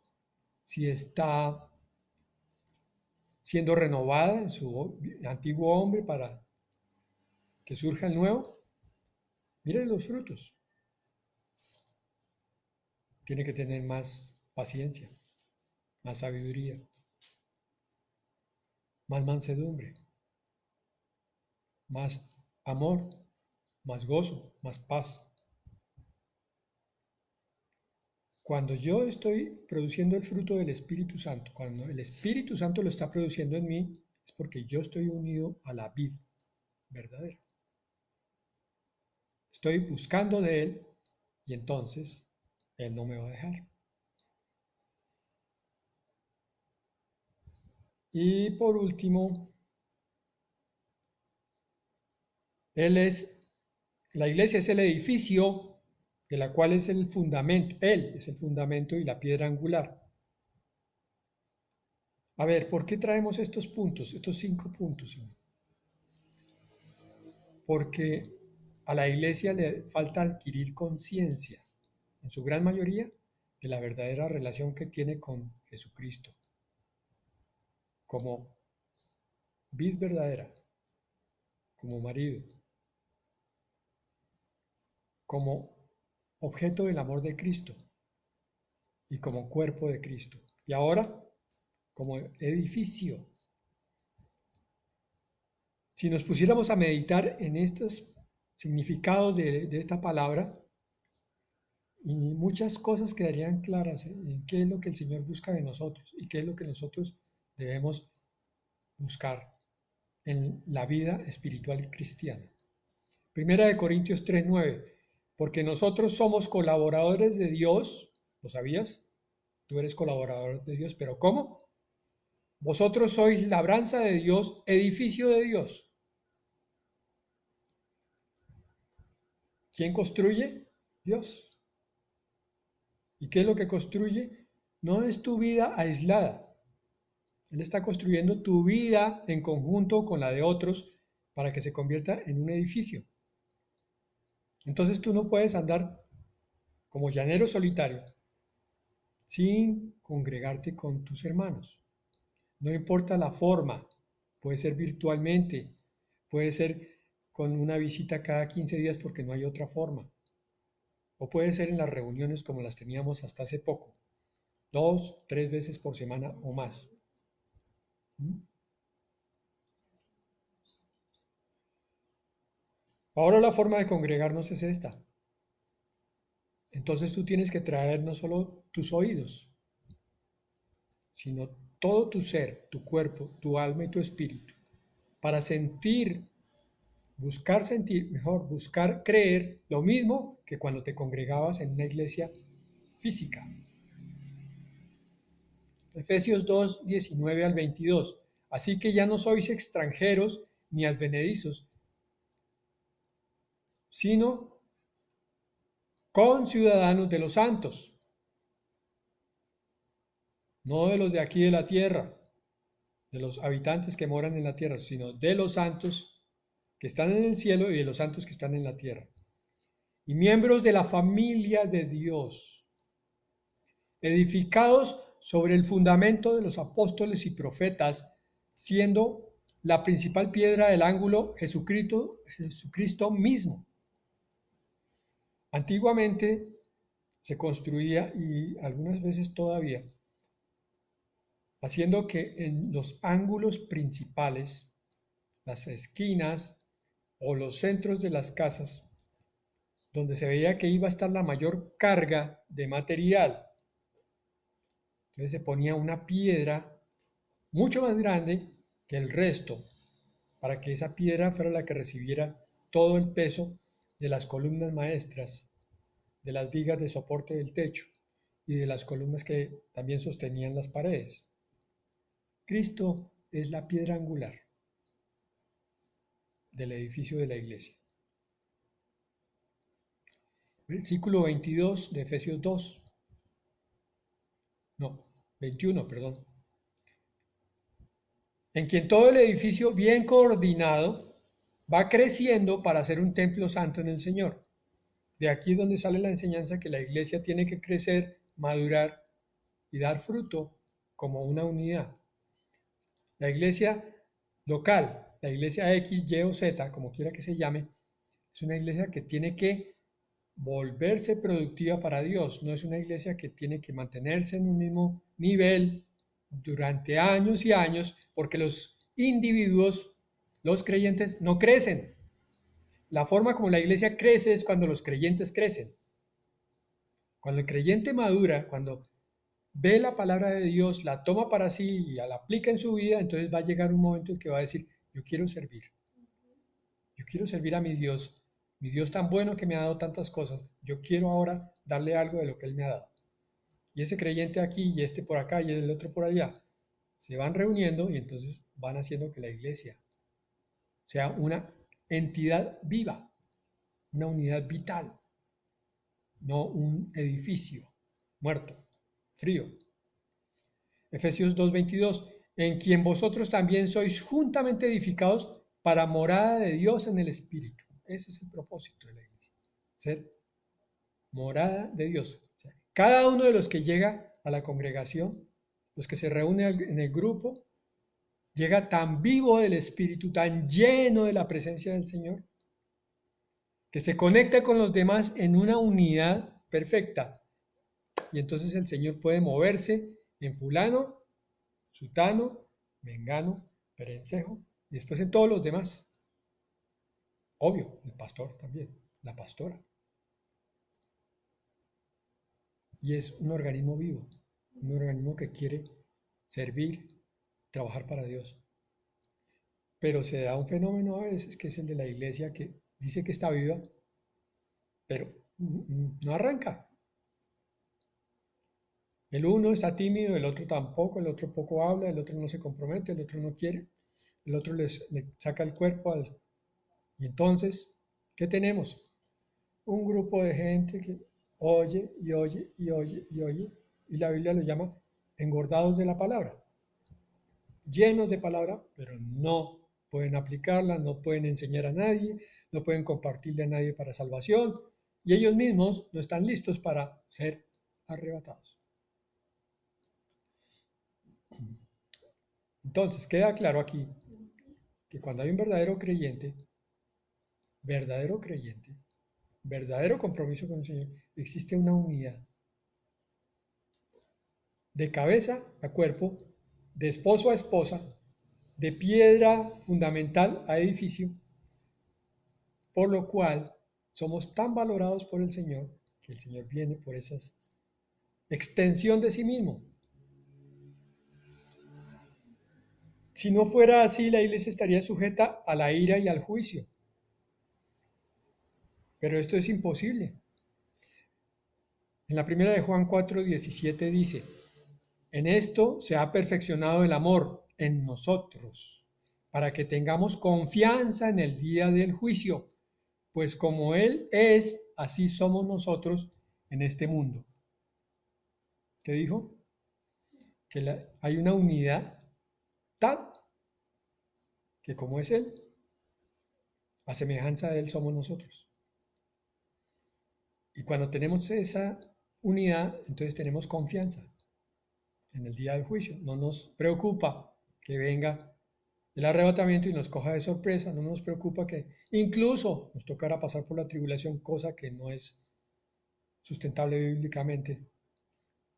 Speaker 1: si está siendo renovada en su antiguo hombre para que surja el nuevo. Miren los frutos. Tiene que tener más paciencia, más sabiduría, más mansedumbre, más amor, más gozo, más paz. Cuando yo estoy produciendo el fruto del Espíritu Santo, cuando el Espíritu Santo lo está produciendo en mí, es porque yo estoy unido a la vid verdadera. Estoy buscando de Él y entonces Él no me va a dejar. Y por último, la iglesia es el edificio de la cual es el fundamento, Él es el fundamento y la piedra angular. A ver, ¿por qué traemos estos puntos, estos 5 puntos? Porque a la iglesia le falta adquirir conciencia, en su gran mayoría, de la verdadera relación que tiene con Jesucristo, como vid verdadera, como marido, como objeto del amor de Cristo y como cuerpo de Cristo. Y ahora, como edificio. Si nos pusiéramos a meditar en estos significados de esta palabra, y muchas cosas quedarían claras en qué es lo que el Señor busca de nosotros y qué es lo que nosotros debemos buscar en la vida espiritual cristiana. Primera de Corintios 3:9, porque nosotros somos colaboradores de Dios, ¿lo sabías? Tú eres colaborador de Dios, pero ¿cómo? Vosotros sois labranza de Dios, edificio de Dios. ¿Quién construye? Dios. ¿Y qué es lo que construye? No es tu vida aislada. Él está construyendo tu vida en conjunto con la de otros para que se convierta en un edificio. Entonces tú no puedes andar como llanero solitario sin congregarte con tus hermanos. No importa la forma, puede ser virtualmente, puede ser con una visita cada 15 días porque no hay otra forma. O puede ser en las reuniones como las teníamos hasta hace poco, 2, 3 veces por semana o más. Ahora la forma de congregarnos es esta. Entonces tú tienes que traer no solo tus oídos, sino todo tu ser, tu cuerpo, tu alma y tu espíritu, para sentir buscar sentir, mejor, buscar creer lo mismo que cuando te congregabas en una iglesia física. Efesios 2, 19 al 22. Así que ya no sois extranjeros ni advenedizos, sino conciudadanos de los santos, no de los de aquí de la tierra, de los habitantes que moran en la tierra, sino de los santos que están en el cielo y de los santos que están en la tierra. Y miembros de la familia de Dios, edificados sobre el fundamento de los apóstoles y profetas, siendo la principal piedra del ángulo Jesucristo mismo. Antiguamente se construía, y algunas veces todavía, haciendo que en los ángulos principales, las esquinas o los centros de las casas, donde se veía que iba a estar la mayor carga de material, entonces se ponía una piedra mucho más grande que el resto, para que esa piedra fuera la que recibiera todo el peso de las columnas maestras, de las vigas de soporte del techo y de las columnas que también sostenían las paredes. Cristo es la piedra angular del edificio de la iglesia. Versículo 22 de Efesios 2. No, 21, perdón. En quien todo el edificio bien coordinado va creciendo para ser un templo santo en el Señor. De aquí es donde sale la enseñanza que la iglesia tiene que crecer, madurar y dar fruto como una unidad. La iglesia local, la iglesia X, Y o Z, como quiera que se llame, es una iglesia que tiene que volverse productiva para Dios. No es una iglesia que tiene que mantenerse en un mismo nivel durante años y años, porque los individuos, los creyentes, no crecen. La forma como la iglesia crece es cuando los creyentes crecen. Cuando el creyente madura, cuando ve la palabra de Dios, la toma para sí y la aplica en su vida, entonces va a llegar un momento en que va a decir, yo quiero servir a mi Dios tan bueno que me ha dado tantas cosas, yo quiero ahora darle algo de lo que Él me ha dado. Y ese creyente aquí y este por acá y el otro por allá, se van reuniendo y entonces van haciendo que la iglesia sea una entidad viva, una unidad vital, no un edificio muerto, frío. Efesios 2:22, en quien vosotros también sois juntamente edificados para morada de Dios en el Espíritu. Ese es el propósito de la iglesia, ser morada de Dios. O sea, cada uno de los que llega a la congregación, los que se reúnen en el grupo, llega tan vivo del Espíritu, tan lleno de la presencia del Señor, que se conecta con los demás en una unidad perfecta. Y entonces el Señor puede moverse en fulano, sutano, mengano, perencejo, y después en todos los demás. Obvio, el pastor también, la pastora. Y es un organismo vivo, un organismo que quiere servir, trabajar para Dios. Pero se da un fenómeno a veces que es el de la iglesia que dice que está viva, pero no arranca. El uno está tímido, el otro tampoco, el otro poco habla, el otro no se compromete, el otro no quiere, el otro le saca el cuerpo. Y entonces, ¿qué tenemos? Un grupo de gente que oye y oye y oye y oye, y la Biblia lo llama engordados de la palabra, llenos de palabra, pero no pueden aplicarla, no pueden enseñar a nadie, no pueden compartirle a nadie para salvación, y ellos mismos no están listos para ser arrebatados. Entonces, queda claro aquí que cuando hay un verdadero compromiso con el Señor, existe una unidad de cabeza a cuerpo, de esposo a esposa, de piedra fundamental a edificio, por lo cual somos tan valorados por el Señor que el Señor viene por esa extensión de sí mismo. Si no fuera así, la iglesia estaría sujeta a la ira y al juicio. pero esto es imposible. En la primera de Juan 4:17 dice, en esto se ha perfeccionado el amor en nosotros, para que tengamos confianza en el día del juicio, pues como Él es, así somos nosotros en este mundo. ¿Qué dijo? Que hay una unidad tal que como es Él, a semejanza de Él somos nosotros. Y cuando tenemos esa unidad, entonces tenemos confianza en el día del juicio. No nos preocupa que venga el arrebatamiento y nos coja de sorpresa, no nos preocupa que incluso nos tocara pasar por la tribulación, cosa que no es sustentable bíblicamente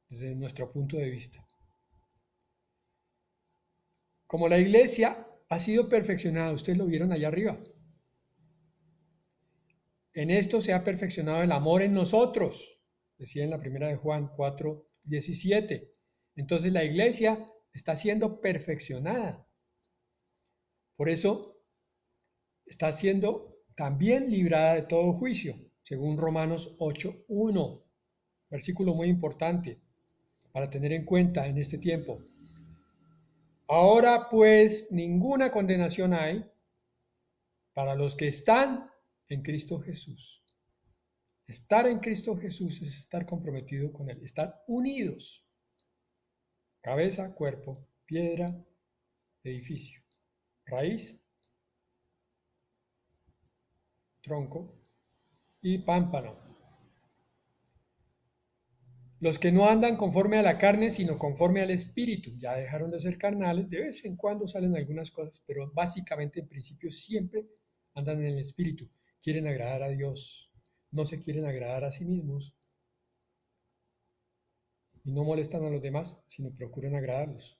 Speaker 1: desde nuestro punto de vista. Como la iglesia ha sido perfeccionada, ustedes lo vieron allá arriba. En esto se ha perfeccionado el amor en nosotros, decía en la primera de Juan 4:17. Entonces la iglesia está siendo perfeccionada. Por eso está siendo también librada de todo juicio, según Romanos 8:1, versículo muy importante para tener en cuenta en este tiempo. Ahora pues ninguna condenación hay para los que están en Cristo Jesús. Estar en Cristo Jesús es estar comprometido con Él, estar unidos. Cabeza, cuerpo, piedra, edificio, raíz, tronco y pámpano. Los que no andan conforme a la carne, sino conforme al Espíritu, ya dejaron de ser carnales, de vez en cuando salen algunas cosas, pero básicamente en principio siempre andan en el Espíritu, quieren agradar a Dios, no se quieren agradar a sí mismos y no molestan a los demás, sino procuran agradarlos.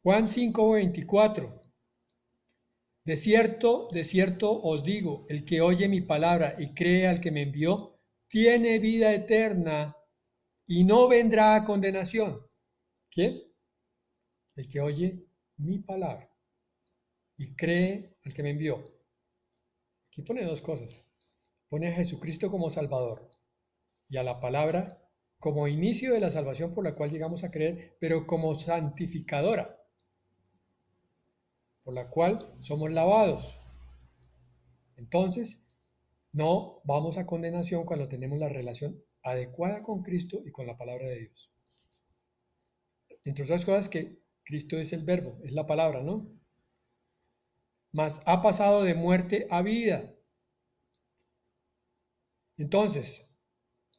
Speaker 1: Juan 5:24. De cierto os digo, el que oye mi palabra y cree al que me envió, tiene vida eterna y no vendrá a condenación. ¿Quién? El que oye mi palabra y cree al que me envió. Aquí pone dos cosas. Pone a Jesucristo como Salvador y a la palabra como inicio de la salvación por la cual llegamos a creer, pero como santificadora, por la cual somos lavados. Entonces, no vamos a condenación cuando tenemos la relación adecuada con Cristo y con la palabra de Dios. Entre otras cosas que Cristo es el verbo, es la palabra, ¿no? Mas ha pasado de muerte a vida. Entonces,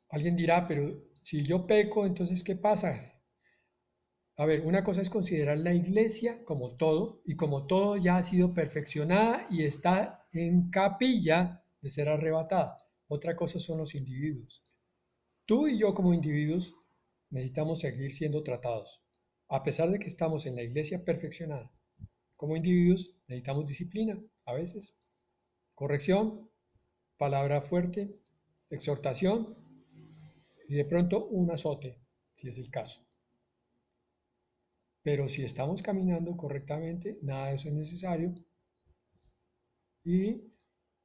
Speaker 1: alguien dirá, pero si yo peco, entonces ¿qué pasa? A ver, una cosa es considerar la iglesia como todo, y como todo ya ha sido perfeccionada y está en capilla de ser arrebatada. Otra cosa son los individuos. Tú y yo como individuos necesitamos seguir siendo tratados. A pesar de que estamos en la iglesia perfeccionada, como individuos necesitamos disciplina a veces, corrección, palabra fuerte, exhortación y de pronto un azote, si es el caso. Pero si estamos caminando correctamente, nada de eso es necesario. Y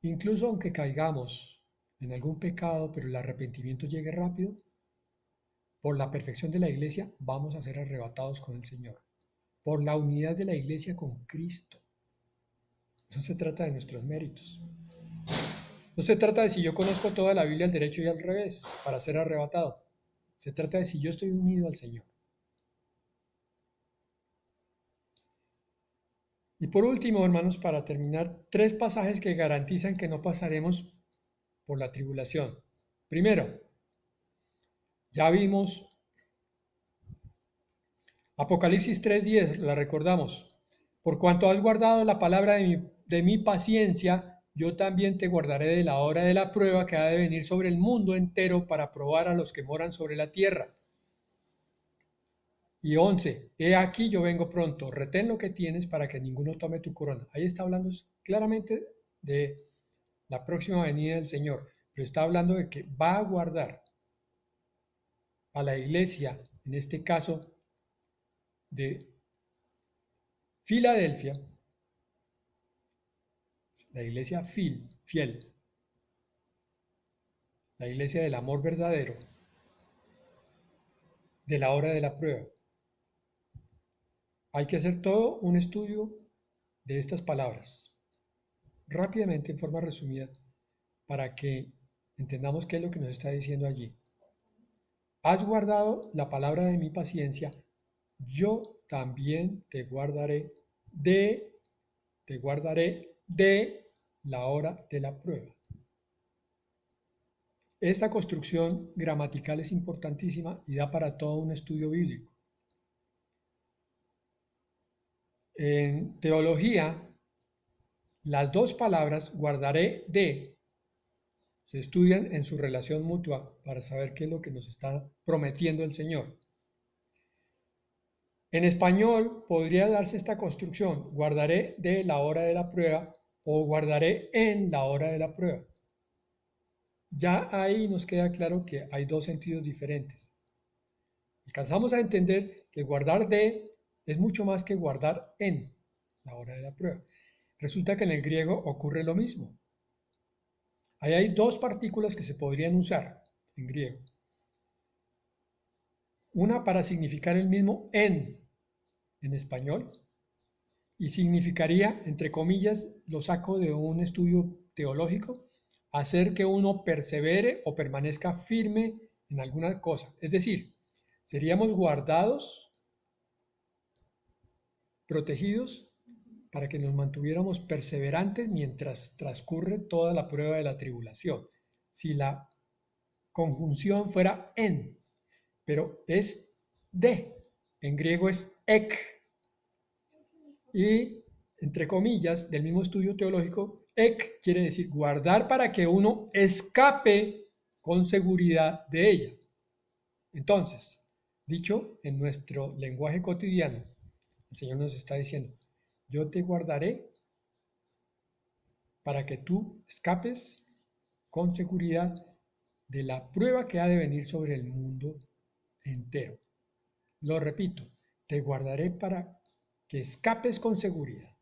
Speaker 1: incluso aunque caigamos en algún pecado, pero el arrepentimiento llegue rápido, por la perfección de la iglesia vamos a ser arrebatados con el Señor. Por la unidad de la iglesia con Cristo. No se trata de nuestros méritos. No se trata de si yo conozco toda la Biblia al derecho y al revés para ser arrebatado. Se trata de si yo estoy unido al Señor. Y por último, hermanos, para terminar, tres pasajes que garantizan que no pasaremos por la tribulación. Primero, ya vimos Apocalipsis 3:10, la recordamos. Por cuanto has guardado la palabra de mi paciencia, yo también te guardaré de la hora de la prueba que ha de venir sobre el mundo entero para probar a los que moran sobre la tierra. Y 11, he aquí yo vengo pronto, retén lo que tienes para que ninguno tome tu corona. Ahí está hablando claramente de la próxima venida del Señor, pero está hablando de que va a guardar a la iglesia, en este caso de Filadelfia, la iglesia fiel, la iglesia del amor verdadero, de la hora de la prueba. Hay que hacer todo un estudio de estas palabras, rápidamente, en forma resumida, para que entendamos qué es lo que nos está diciendo allí. Has guardado la palabra de mi paciencia, yo también te guardaré de la hora de la prueba. Esta construcción gramatical es importantísima y da para todo un estudio bíblico. En teología, las dos palabras guardaré de se estudian en su relación mutua para saber qué es lo que nos está prometiendo el Señor. En español podría darse esta construcción, guardaré de la hora de la prueba o guardaré en la hora de la prueba. Ya ahí nos queda claro que hay dos sentidos diferentes. Alcanzamos a entender que guardar de es mucho más que guardar en la hora de la prueba. Resulta que en el griego ocurre lo mismo. Ahí hay dos partículas que se podrían usar en griego. Una para significar el mismo en español y significaría, entre comillas, lo saco de un estudio teológico, hacer que uno persevere o permanezca firme en alguna cosa. Es decir, seríamos guardados, protegidos, para que nos mantuviéramos perseverantes mientras transcurre toda la prueba de la tribulación. Si la conjunción fuera en, pero es de, en griego es ek, y entre comillas, del mismo estudio teológico, ek quiere decir guardar para que uno escape con seguridad de ella. Entonces, dicho en nuestro lenguaje cotidiano, el Señor nos está diciendo, yo te guardaré para que tú escapes con seguridad de la prueba que ha de venir sobre el mundo entero. Lo repito, te guardaré para que escapes con seguridad.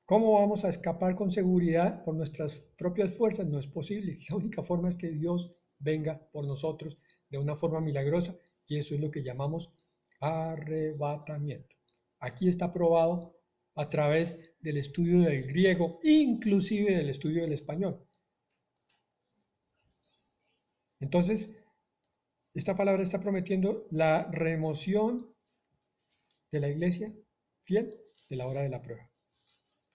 Speaker 1: ¿Cómo vamos a escapar con seguridad? Por nuestras propias fuerzas no es posible. La única forma es que Dios venga por nosotros de una forma milagrosa y eso es lo que llamamos arrebatamiento. Aquí está probado a través del estudio del griego, inclusive del estudio del español. Entonces, esta palabra está prometiendo la remoción de la iglesia fiel de la hora de la prueba,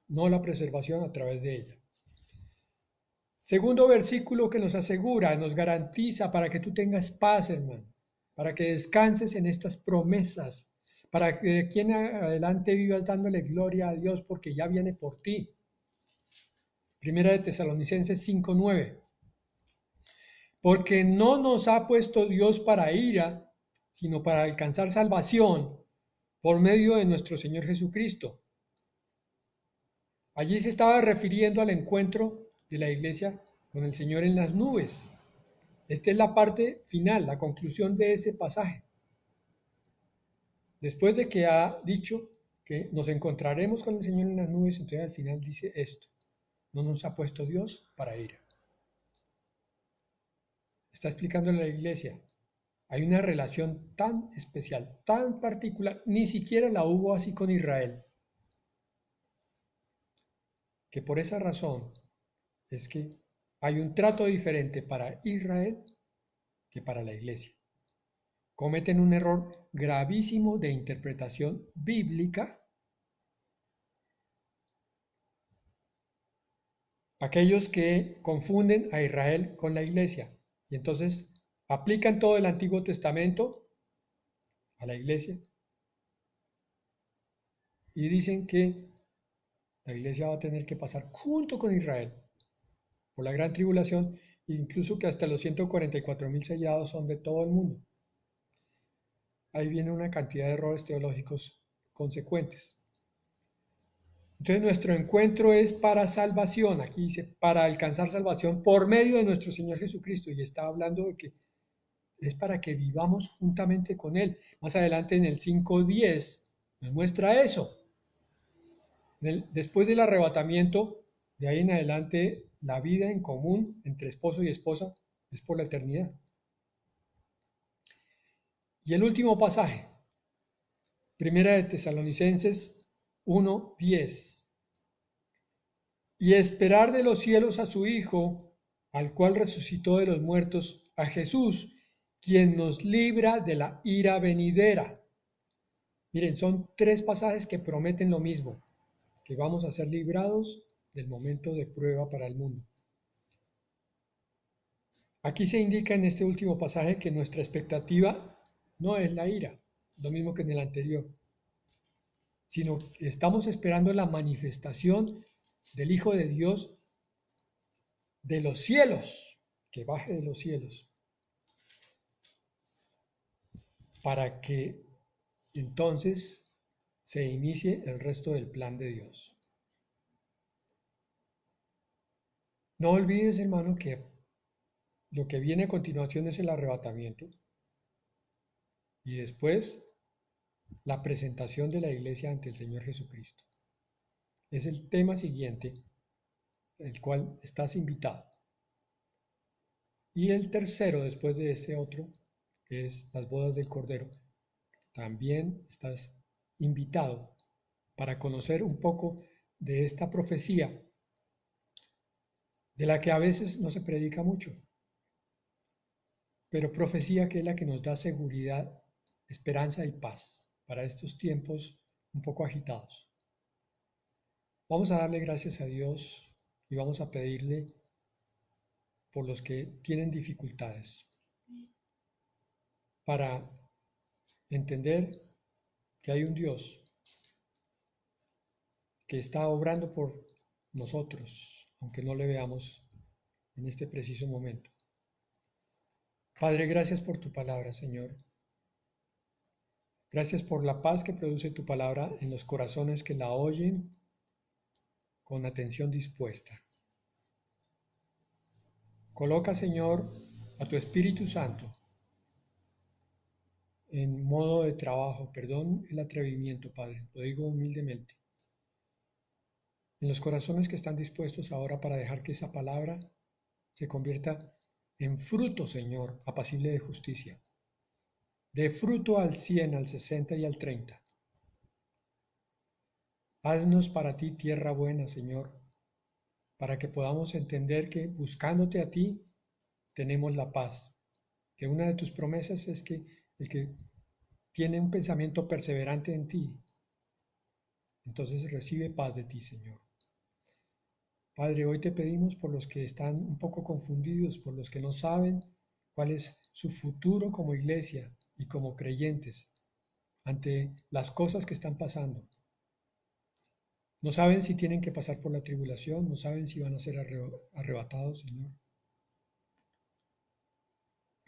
Speaker 1: no la preservación a través de ella. Segundo versículo que nos asegura, nos garantiza para que tú tengas paz, hermano, para que descanses en estas promesas, para que de aquí en adelante vivas dándole gloria a Dios porque ya viene por ti. Primera de Tesalonicenses 5:9. Porque no nos ha puesto Dios para ira, sino para alcanzar salvación por medio de nuestro Señor Jesucristo. Allí se estaba refiriendo al encuentro de la iglesia con el Señor en las nubes. Esta es la parte final, la conclusión de ese pasaje. Después de que ha dicho que nos encontraremos con el Señor en las nubes, entonces al final dice esto, no nos ha puesto Dios para ira. Está explicando a la iglesia, hay una relación tan especial, tan particular, ni siquiera la hubo así con Israel, que por esa razón es que hay un trato diferente para Israel que para la iglesia. Cometen un error gravísimo de interpretación bíblica aquellos que confunden a Israel con la iglesia y entonces aplican todo el Antiguo Testamento a la iglesia y dicen que la iglesia va a tener que pasar junto con Israel por la gran tribulación, incluso que hasta los 144.000 sellados son de todo el mundo. Ahí viene una cantidad de errores teológicos consecuentes. Entonces nuestro encuentro es para salvación, aquí dice, para alcanzar salvación por medio de nuestro Señor Jesucristo, y está hablando de que es para que vivamos juntamente con Él. Más adelante en el 5:10 nos muestra eso. Después del arrebatamiento De ahí en adelante, la vida en común entre esposo y esposa es por la eternidad. Y el último pasaje, Primera de Tesalonicenses 1:10. Y esperar de los cielos a su Hijo, al cual resucitó de los muertos, a Jesús, quien nos libra de la ira venidera. Miren, son tres pasajes que prometen lo mismo, que vamos a ser librados del momento de prueba para el mundo. Aquí se indica en este último pasaje que nuestra expectativa no es la ira, lo mismo que en el anterior, sino que estamos esperando la manifestación del Hijo de Dios de los cielos, que baje de los cielos, para que entonces se inicie el resto del plan de Dios. No olvides, hermano, que lo que viene a continuación es el arrebatamiento y después la presentación de la iglesia ante el Señor Jesucristo. Es el tema siguiente, el cual estás invitado. Y el tercero, después de este otro, es las bodas del Cordero. También estás invitado para conocer un poco de esta profecía, de la que a veces no se predica mucho, pero profecía que es la que nos da seguridad, esperanza y paz para estos tiempos un poco agitados. Vamos a darle gracias a Dios y vamos a pedirle por los que tienen dificultades para entender que hay un Dios que está obrando por nosotros, aunque no le veamos en este preciso momento. Padre, gracias por tu palabra, Señor. Gracias por la paz que produce tu palabra en los corazones que la oyen con atención dispuesta. Coloca, Señor, a tu Espíritu Santo en modo de trabajo. Perdón el atrevimiento, Padre, lo digo humildemente. En los corazones que están dispuestos ahora para dejar que esa palabra se convierta en fruto, Señor, apacible de justicia. De fruto al 100, al 60 y al 30. Haznos para ti tierra buena, Señor, para que podamos entender que buscándote a ti tenemos la paz, que una de tus promesas es que el que tiene un pensamiento perseverante en ti, entonces recibe paz de ti, Señor. Padre, hoy te pedimos por los que están un poco confundidos, por los que no saben cuál es su futuro como iglesia y como creyentes ante las cosas que están pasando. No saben si tienen que pasar por la tribulación, no saben si van a ser arrebatados, Señor.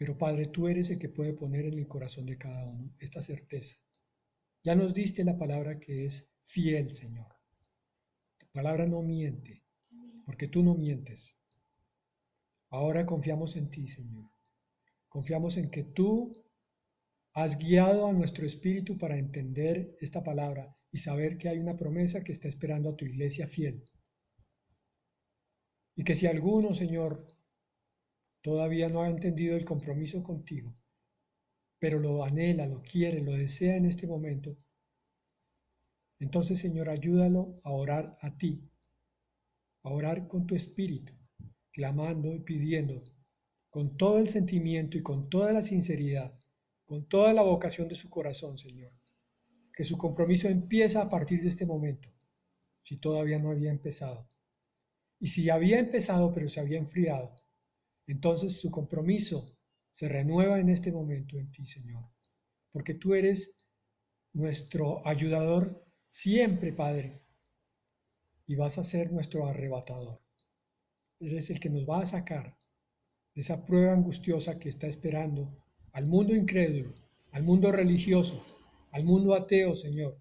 Speaker 1: Pero Padre, tú eres el que puede poner en el corazón de cada uno esta certeza. Ya nos diste la palabra que es fiel, Señor. Tu palabra no miente, porque tú no mientes. Ahora confiamos en ti, Señor. Confiamos en que tú has guiado a nuestro espíritu para entender esta palabra y saber que hay una promesa que está esperando a tu iglesia fiel. Y que si alguno, Señor, todavía no ha entendido el compromiso contigo, pero lo anhela, lo quiere, lo desea en este momento, entonces, Señor, ayúdalo a orar a ti, a orar con tu espíritu, clamando y pidiendo con todo el sentimiento y con toda la sinceridad, con toda la vocación de su corazón, Señor, que su compromiso empieza a partir de este momento, si todavía no había empezado. Y si había empezado pero se había enfriado, entonces su compromiso se renueva en este momento en ti, Señor, porque tú eres nuestro ayudador siempre, Padre, y vas a ser nuestro arrebatador. Eres el que nos va a sacar de esa prueba angustiosa que está esperando al mundo incrédulo, al mundo religioso, al mundo ateo, Señor.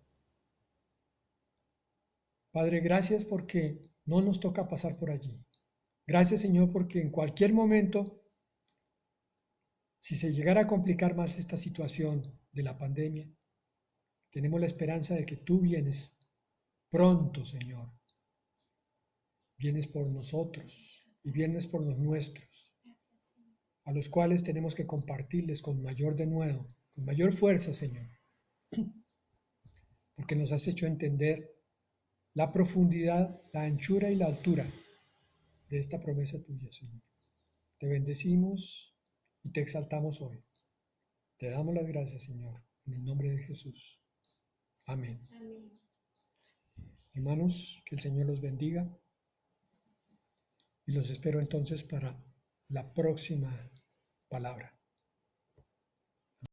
Speaker 1: Padre, gracias porque no nos toca pasar por allí. Gracias, Señor, porque en cualquier momento, si se llegara a complicar más esta situación de la pandemia, tenemos la esperanza de que tú vienes pronto, Señor. vienes por nosotros y vienes por los nuestros, a los cuales tenemos que compartirles con mayor denuedo, con mayor fuerza, Señor, porque nos has hecho entender la profundidad, la anchura y la altura de esta promesa tuya, Señor. Te bendecimos y te exaltamos hoy. Te damos las gracias, Señor, en el nombre de Jesús. Amén.
Speaker 2: Amén.
Speaker 1: Hermanos, que el Señor los bendiga y los espero entonces para la próxima palabra.